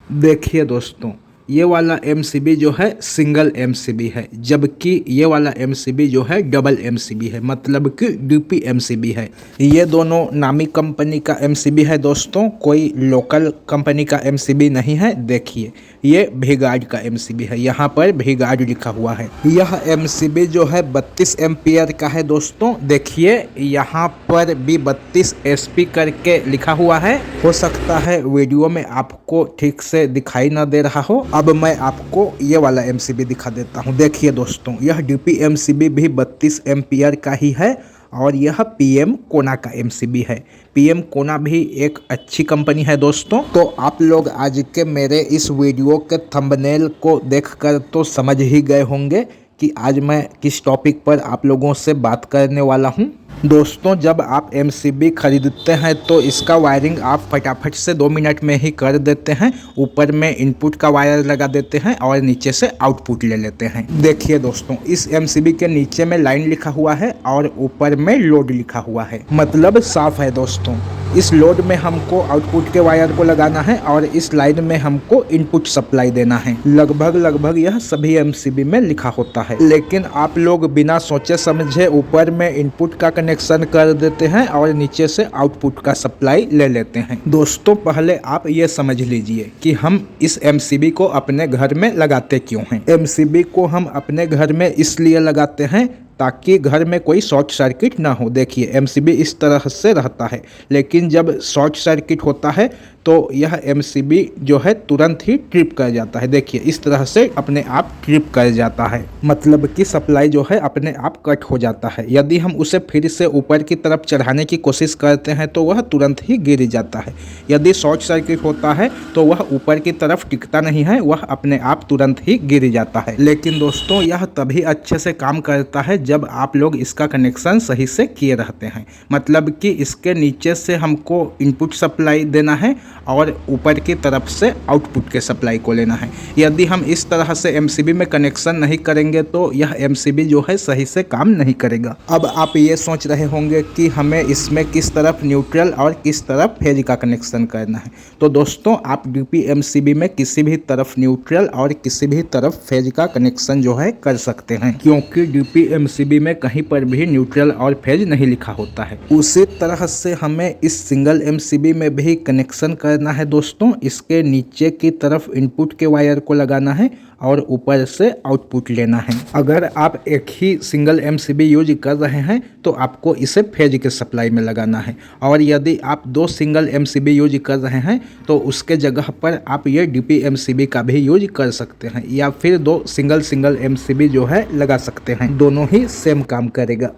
देखिए दोस्तों, ये वाला एमसीबी जो है सिंगल एमसीबी है, जबकि ये वाला एमसीबी जो है डबल एमसीबी है, मतलब कि डीपी एमसीबी है। ये दोनों नामी कंपनी का एमसीबी है दोस्तों, कोई लोकल कंपनी का एमसीबी नहीं है। देखिए, ये वी-गार्ड का एमसीबी है, यहाँ पर वी-गार्ड लिखा हुआ है। यह एमसीबी जो है 32 एम्पियर का है दोस्तों। देखिए, यहाँ पर भी 32 एसपी करके लिखा हुआ है। हो सकता है वीडियो में आपको ठीक से दिखाई ना दे रहा हो। अब मैं आपको ये वाला एमसीबी दिखा देता हूँ। देखिए दोस्तों, यह डीपी एमसीबी भी 32 एम्पियर का ही है और यह पीएम कोना का एमसीबी है। पीएम कोना भी एक अच्छी कंपनी है दोस्तों। तो आप लोग आज के मेरे इस वीडियो के थंबनेल को देखकर तो समझ ही गए होंगे कि आज मैं किस टॉपिक पर आप लोगों से बात करने वाला हूं। दोस्तों, जब आप एमसीबी खरीदते हैं तो इसका वायरिंग आप फटाफट से 2 मिनट में ही कर देते हैं। ऊपर में इनपुट का वायर लगा देते हैं और नीचे से आउटपुट ले लेते हैं। देखिए दोस्तों, इस एमसीबी के नीचे में लाइन लिखा हुआ है और ऊपर में लोड लिखा हुआ है, मतलब साफ है दोस्तों। इस लोड में हमको आउटपुट के वायर को लगाना है और इस लाइन में हमको इनपुट सप्लाई देना है। लगभग यह सभी एमसीबी में लिखा होता है, लेकिन आप लोग बिना सोचे समझे ऊपर में इनपुट का कनेक्शन कर देते हैं और नीचे से आउटपुट का सप्लाई ले लेते हैं। दोस्तों, पहले आप ये समझ लीजिए कि हम इस एमसीबी को अपने घर में लगाते क्यों हैं। एमसीबी को हम अपने घर में इसलिए लगाते हैं ताकि घर में कोई शॉर्ट सर्किट ना हो। देखिए, एमसीबी इस तरह से रहता है, लेकिन जब शॉर्ट सर्किट होता है तो यह एमसीबी जो है तुरंत ही ट्रिप कर जाता है। देखिए, इस तरह से अपने आप ट्रिप कर जाता है, मतलब कि सप्लाई जो है अपने आप कट हो जाता है। यदि हम उसे फिर से ऊपर की तरफ चढ़ाने की कोशिश करते हैं तो वह तुरंत ही गिर जाता है। यदि शॉर्ट सर्किट होता है तो वह ऊपर की तरफ टिकता नहीं है, वह अपने आप तुरंत ही गिर जाता है। लेकिन दोस्तों, यह तभी अच्छे से काम करता है जब आप लोग इसका कनेक्शन सही से किए रहते हैं। मतलब कि इसके नीचे से हमको इनपुट सप्लाई देना है और ऊपर की तरफ से आउटपुट के सप्लाई को लेना है। यदि हम इस तरह से एमसीबी में कनेक्शन नहीं करेंगे तो यह एमसीबी जो है सही से काम नहीं करेगा। अब आप ये सोच रहे होंगे कि हमें इसमें किस तरफ न्यूट्रल और किस तरफ फेज का कनेक्शन करना है। तो दोस्तों, आप डीपी एमसीबी में किसी भी तरफ न्यूट्रल और किसी भी तरफ फेज का कनेक्शन जो है कर सकते हैं, क्योंकि डीपी एमसीबी में कहीं पर भी न्यूट्रल और फेज नहीं लिखा होता है। उसी तरह से हमें इस सिंगल एमसीबी में भी कनेक्शन करना है दोस्तों। इसके नीचे की तरफ इनपुट के वायर को लगाना है और ऊपर से आउटपुट लेना है। अगर आप एक ही सिंगल एमसीबी यूज कर रहे हैं तो आपको इसे फेज के सप्लाई में लगाना है, और यदि आप 2 सिंगल एमसीबी यूज कर रहे हैं तो उसके जगह पर आप ये डीपी एमसीबी का भी यूज कर सकते हैं, या फिर 2 सिंगल एमसीबी जो है लगा सकते हैं। दोनों ही सेम काम करेगा।